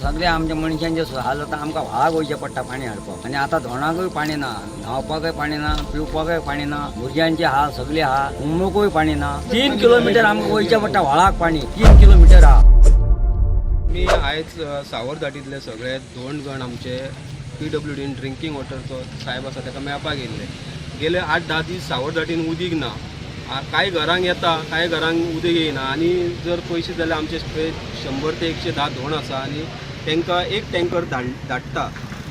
सगळ्या आमच्या मनशांचे हाल जाता आमकां व्हाळाक वयचें पडटा पाणी हाडपाक आनी आतां धोणाकूय पाणी ना न्हावपाकय पाणी ना पिवपाकय पाणी ना भुरग्यांचे हाल सगळे आहा उमोकूय पाणी ना 3 किलोमिटर आमकां वयचें पडटा व्हाळाक पाणी 3 किलोमिटर आहा। मी आयज सावरधाटीतले सगळे 2 गण आमचे PWDन ड्रिंकींग वॉटरचो साहेब आसा ताका मेळपाक येयल्ले। गेले 8-10 दीस सावरधाटीन उदीक ना, कांय घरांक येता कांय घरांक उदक येयना आनी जर पयशे जाल्यार आमचे 100 ते 110 धोण आसा आनी तांकां एक टँकर धाडटा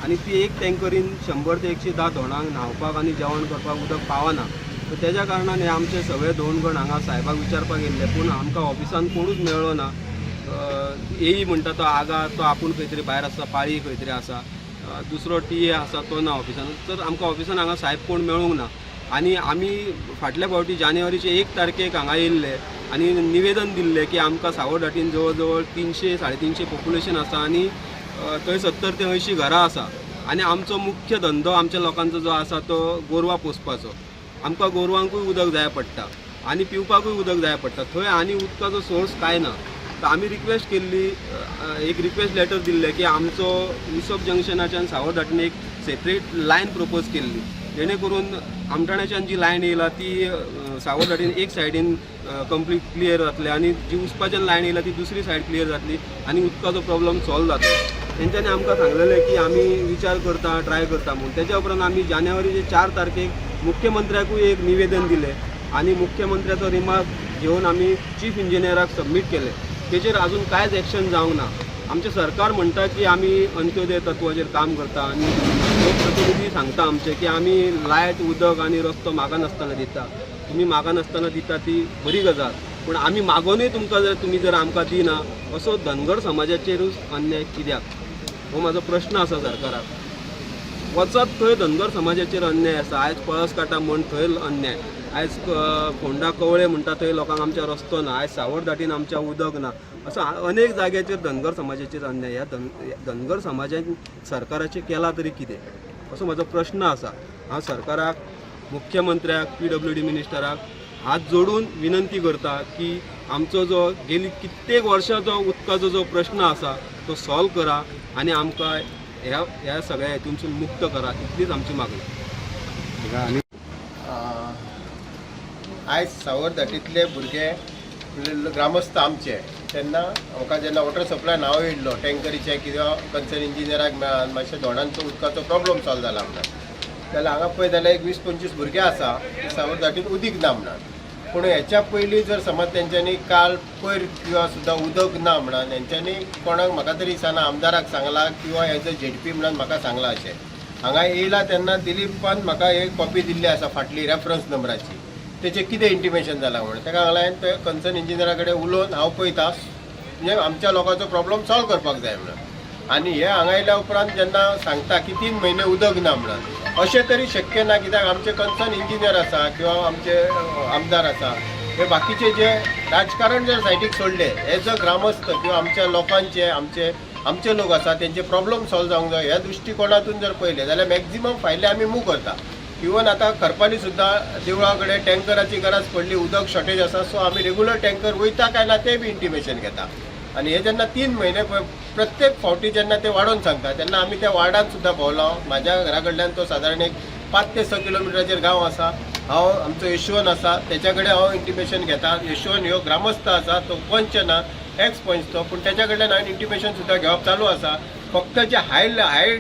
आनी ती एक टँकरीन 100 ते 110 धोणांक न्हावपाक आनी जेवण करपाक उदक पावना। सो तेज्या कारणान हे आमचे सगळे 2 गण हांगा साहेबाक विचारपाक येयल्ले, पूण आमकां ऑफिसान कोणूच मेळ्ळो ना। येई म्हणटा तो आगा तो आपूण खंय तरी भायर आसा, पाळी खंय तरी आसा, दुसरो TA आसा तो ना ऑफिसान। तर आमकां ऑफिसान हांगा साहेब कोण मेळूंक ना आनी आमी फाटल्या फावटी जानेवारीचे 1 तारखेक हांगा येयल्ले आनी निवेदन दिल्लें की आमकां सावरधाटीन जवळ जवळ 300-350 पॉप्युलेशन आसा आनी थंय 70 ते 80 घरां आसा आनी आमचो मुख्य धंदो आमच्या लोकांचो जो आसा तो गोरवां पोसपाचो। आमकां गोरवांकूय उदक जाय पडटा आनी पिवपाकूय उदक जाय पडटा, थंय आनी उदकाचो सोर्स काय ना। तर आमी रिक्वेस्ट केल्ली, एक रिक्वेस्ट लेटर दिल्लें की आमचो विसप जंक्शनाच्यान सावरधाटीन एक सेपरेट लायन प्रपोज केल्ली, जेणे करून आमठाण्याच्यान जी लायन येयला ती सावरधाटीन एक सायडीन कंप्लीट क्लियर जातले आनी जी उसपाच्यान लायन येयला ती दुसरी सायड क्लियर जातली आनी उदकाचो प्रॉब्लम सॉल्व जातलो। तेंच्यांनी आमकां सांगलेलें की आमी विचार करता, ट्राय करता म्हणून। तेच्या उपरांत आमी जानेवारीचे 4 तारखेक मुख्यमंत्र्याकूय एक निवेदन दिलें आनी मुख्यमंत्र्याचो रिमार्क घेवन आमी चीफ इंजिनियराक सबमीट केलें। तेचेर अजून कांयच एक्शन जावंक ना। आमचें सरकार म्हणटा की आमी अंत्योदय तत्वाचेर काम करता आनी लोकप्रतिनिधी सांगता आमचे की आमी लायट उदक आनी रस्तो म्हाका नासतना दिता, तुमी म्हाका नासतना दिता ती बरी गजाल, पूण आमी मागोनूय तुमकां जर तुमी जर आमकां दिना असो धनगर समाजाचेरूच अन्याय कित्याक, हो म्हाजो प्रश्न आसा सरकाराक। वचत थंय धनगर समाजाचेर अन्याय आसा, आयज पळस काटा म्हण थंय अन्याय, आयज फोंडा कवळे म्हणटा थंय लोकांक आमच्या रस्तो ना, आयज सावरधाटीन आमच्या उदक ना, असो अनेक जाग्याचेर धनगर समाजाचेर अन्याय। ह्या धनगर समाजान सरकाराचें केलां तरी कितें असो म्हजो प्रश्न आसा। हांव सरकाराक, मुख्यमंत्र्याक, PWD मिनिस्टराक हात जोडून विनंती करता की आमचो जो गेली कित्येक वर्सांचो उदकाचो जो प्रश्न आसा तो सॉल्व करा आनी आमकां ह्या सगळ्या हेतूनसून मुक्त करा, इतलीच आमची मागणी। आयज सावरधाटीतले भुरगे ग्रामस्थ आमचे तेन्ना म्हाका जेन्ना वॉटर सप्लाय नांव येयल्लो टँकरीचे किंवा कन्सर्न इंजिनियराक मेळून मातशें धोणांचो उदकाचो प्रॉब्लम सॉल्व जाला म्हणून, जाल्यार हांगा पळय जाल्यार एक 20-25 भुरगे आसा सावरधाटीन उदीक ना म्हणून। पूण हेच्या पयलीं जर समज तेंच्यांनी काल पयर किंवा सुद्दां उदक ना म्हणून तेंच्यांनी कोणाक म्हाका तरी दिसना आमदाराक सांगलां किंवा एज अ ZP म्हणून म्हाका सांगलां अशें। हांगा येयला तेन्ना दिलीपान म्हाका एक कॉपी दिल्ली आसा फाटली रेफरन्स नंबराची, तेचें कितें इंटिमेशन जालां म्हणून। ताका लागून हांवें ते कन्सर्न इंजिनियरा कडेन उलोवन हांव पळयतां म्हणजे आमच्या लोकांचो प्रॉब्लम सॉल्व करपाक जाय म्हणून। आनी हे हांगा येयल्या उपरांत जेन्ना सांगता की 3 म्हयने उदक ना म्हणून, अशें तरी शक्य ना, कित्याक आमचे कन्सर्न इंजिनियर आसा किंवा आमचे आमदार आसा हे बाकीचे जे राजकारण जर सायडीक सोडले, एज अ ग्रामस्थ किंवा आमच्या लोकांचे आमचे लोक आसा तेंचे प्रॉब्लम सॉल्व जावंक जाय ह्या दृश्टिकोनातून जर पळयले जाल्यार मॅक्झिमम फायले आमी मूव करता। इवन आतां करपाली सुद्दां देवळा कडेन टँकराची गरज पडली, उदक शॉर्टेज आसा, सो आमी रेगुलर टँकर वयता काय ना तें बी इंटिमेशन घेता। आनी हे जेन्ना 3 म्हयने प्रत्येक फावटी जेन्ना ते वाडोवन सांगता तेन्ना आमी त्या वार्डान सुद्दां भोंवलो। म्हाज्या घरा कडल्यान तो सादारण एक 5 ते 6 किलोमिटराचेर गांव आसा। हांव आमचो यशवंत आसा तेच्या कडेन हांव इंटिमेशन घेता। यशवंत ह्यो ग्रामस्थ आसा, तो पंच ना, एक्स पंच तो, पूण तेच्या कडल्यान हांवें इंटिमेशन सुद्दां घेवप चालू आसा। फक्त जे हाय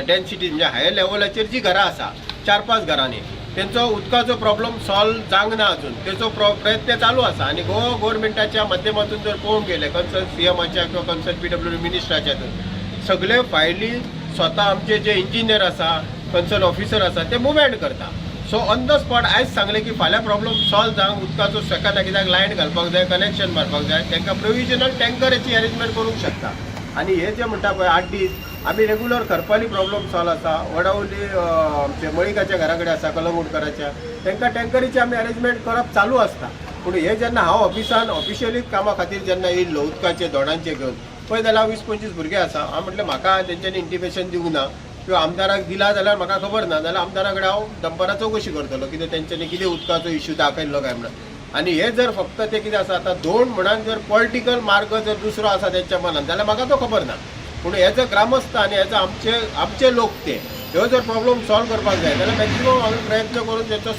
डेन्सिटी म्हणजे हाय लेवलाचेर जी घरां आसा 4-5 घरांनी तेंचो उदकाचो प्रॉब्लम सॉल्व जावंक ना अजून, तेचो प्रयत्न चालू आसा। आनी गोवा गव्हर्मेंटाच्या माध्यमातून जर पळोवंक गेले कन्सर्न CMच्या किंवा कन्सर्न PWD मिनिस्टराच्यातून सगळे फायली स्वता आमचे जे इंजिनियर आसा, कन्सर्न ऑफिसर आसा ते मुवमेंट करता। सो ऑन द स्पॉट आयज सांगले की फाल्यां प्रॉब्लम सॉल्व जावंक उदकाचो सेकंद कित्याक लायन घालपाक जाय, कनेक्शन मारपाक जाय, तांकां प्रोविजनल टँकराची अरेंजमेंट करूंक शकता। आनी हे जे म्हणटा पळय 8 दीस आमी रेगुलर करपाली प्रॉब्लम सॉल्व आसा, वडावली आमचे मळिकाच्या घरा कडेन आसा कलंगूटकाराच्या, तांकां टँकरीची आमी अरेंजमेंट करप चालू आसता। पूण हे जेन्ना हांव ऑफिसान ऑफिशियलीच कामा खातीर जेन्ना येयल्लो उदकाचे धोणांचे घेवन पळय जाल्यार 20-25 भुरगे आसा। हांव म्हटलें म्हाका तेंच्यांनी इंटिमेशन दिवंक ना किंवा आमदाराक दिला जाल्यार म्हाका खबर ना, जाल्यार आमदारा कडेन हांव दनपारां चवकशी करतलो कितें तेंच्यांनी कितें उदकाचो इश्यू दाखयल्लो काय म्हणून। आणि हे जर फक्त ते कितें आसा आतां दोन म्हणान जर पॉलिटिकल मार्ग जर दुसरो आसा तेंच्या मनान जाल्यार म्हाका तो खबर ना पूण हे जर ग्रामस्थ आनी हेजो आमचे लोक ते ह्यो जर प्रॉब्लेम सॉल्व करपाक जाय जाल्यार मॅक्झिमम आमी प्रयत्न करून तेचो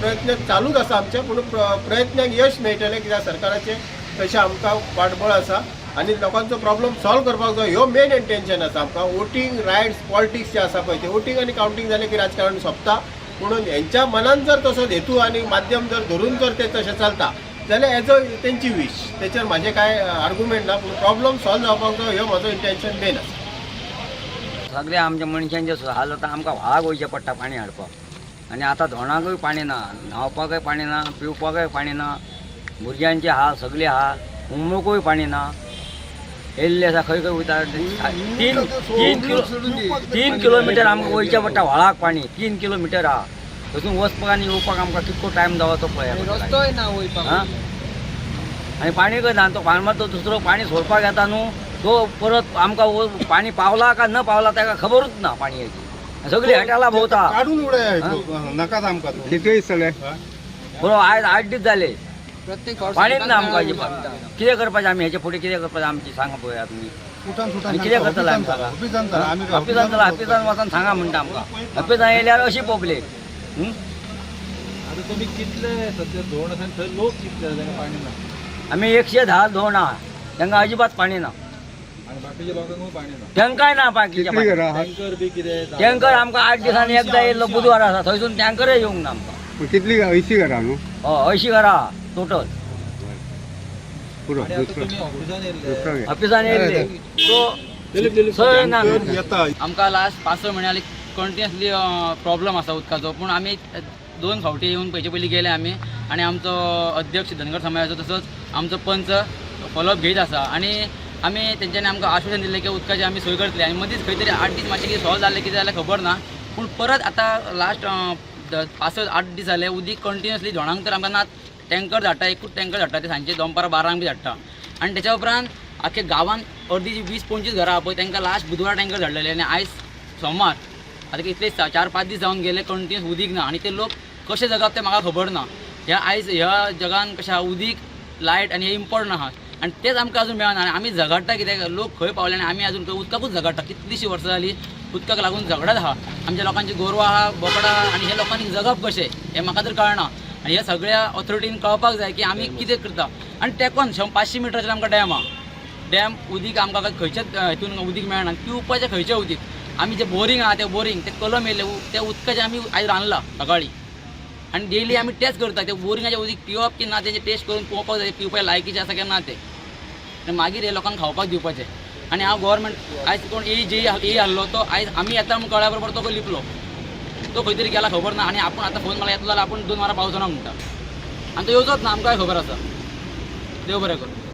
प्रयत्न चालूच आसा आमचे पूण प्रयत्नाक यश मेळटलें कित्याक सरकाराचें तशें आमकां पाठबळ आसा आनी लोकांचो प्रॉब्लेम सॉल्व करपाक जाय ह्यो मेन इंटेंशन आसा आमकां वोटींग रायट्स पॉलिटिक्स जे आसा पळय ते वोटींग आनी कावंटींग जालें की राजकारण सोंपता म्हणून हेंच्या मनान जर तसो हेतू आनी माध्यम जर धरून जर ते तशें चलता जाल्यार एजो तेंची वीश तेचेर म्हाजें कांय आर्ग्युमेंट ना पूण प्रॉब्लेम सॉल्व जावपाक जाय ह्यो म्हजो इंटेंशन मेन आसा सगळ्या आमच्या मनशांचे हाल जाता आमकां व्हाळाक वयचें पडटा पाणी हाडपाक आनी आतां धोणाकूय पाणी ना न्हांवपाकय पाणी ना पिवपाकय पाणी ना भुरग्यांचे हाल सगळे हाल उमोवकूय पाणी ना येयल्ले आसा खंय खंय वयता 3 किलोमिटर आमकां वयचें पडटा व्हाळाक पाणी 3 किलोमिटर आहा थंयसून वचपाक आनी येवपाक आमकां कितको टायम जावो तो पळय रस्तोय ना वयपाक आनी पाणी खंय ना तो फार्मार तो दुसरो पाणी सोडपाक येता न्हू तो परत आमकां पाणी पावला काय न पावला ताका खबरूच ना पाणयाची सगळी हॉटेलां भोंवता काढून उडय नाकात आमकां किती दिसतले बरो आयज 8 दीस जाले प्रत्येक पाणीच ना आमकां अजिबात कितें करपाचें आमी हेचे फुडें कितें करपाचें आमची सांगा पळया तुमी सुटान सुटान आनी कितें करतले आमी सांगा ऑफिसान वचून सांगा म्हणटा आमकां ऑफिसान येयल्यार अशी पॉब्लेम आता तुम्ही कितले सध्या धोरण आसा थंय लोक कितले तांकां पाणी ना आमी 110 धोण आहा तांकां अजिबात पाणी ना आनी बाकीच्या लोकांक पाणी ना टँकर ना बाकीच्या कितली घरां आहात? टँकर बी कितें टँकर आमकां 8 दिसांनी एकदां येयल्लो बुधवार आसा थंयसून टँकरय येवंक ना आमकां कितली 80 घरां न्हू 80 घरां टोटल पुरो आणि आता दुसरो तुम्ही ऑफिसान येयल्ले दुसरो घे. ऑफिसान येयल्ले तो सोय ना येता आमकां लास्ट 5-6 म्हयन्याली कंटिन्युअसली प्रॉब्लम आसा उदकाचो पूण आमी 2 फावटी येवन पयचे पयलीं गेले आमी आनी आमचो अध्यक्ष धनगर समाजाचो तसोच आमचो पंच फॉलोअप घेयत आसा आनी आमी तेंच्यांनी आमकां आश्वासन दिलें की उदकाची आमी सोय करतले आनी मदींच खंय तरी 8 दीस मातशें कितें सॉल्व जालें कितें जाल्यार खबर ना पूण परत आतां लास्ट 5-8 दीस जाले उदीक कंटिन्युअसली धोणांक तर आमकां ना टँकर धाडटा एकूच टँकर धाडटा ते सांजचे दनपारां 12 बी धाडटा आनी तेच्या उपरांत आख्या गांवांत अर्दी 20-25 घरां आहा पळय तांकां लास्ट बुधवार टँकर धाडलेले आनी आयज सोमार आतां कितले 4-5 दीस जावन गेले कंटिन्युअस उदीक ना आनी ते लोक कशे जगप ते म्हाका खबर ना ह्या जगान कशें आहा उदीक लायट आनी हे इम्पॉर्टंट आहा आनी तेच आमकां अजून मेळना आनी आमी झगडटा कित्याक लोक खंय पावले आनी आमी अजून खंय उदकाकूच झगडटा कितलींशीं वर्सां जालीं उदकाक लागून झगडत आहा आमच्या लोकांची गोरवां आहा बोकडां आनी हे लोकांनी जगप कशें हें म्हाका तर कळना आनी ह्या सगळ्या ऑथॉरिटीन कळपाक जाय की आमी कितें करता आनी तेकोन 500 मिटराचेर आमकां डॅम आहा डॅम उदीक आमकां खंयच्याच हितून उदीक मेळना पिवपाचें खंयचें उदीक आमी जे बोरींग आहा ते बोरींग ते कलम येयले त्या उदकाचें आमी आयज रांदला सकाळीं आनी डेली आमी टेस्ट करता ते बोरिंगाचें उदीक पिवप की ना तेजें टेस्ट करून पळोवपाक जाय पिवपाक लायकीचें आसा काय ना तें आनी मागीर हे लोकांक खावपाक दिवपाचें आनी हांव गव्हर्मेंट आयज कोण ए आहलो तो आयज आमी येता म्हूण कळ्या बरोबर तो लिपलो तो खंय तरी गेला खबर ना आनी आपूण आतां फोन मला येतलो जाल्यार आपूण 2 वरां पावचो ना म्हणटा आनी तो येवचोच ना आमकां खबर आसा देव बरें कर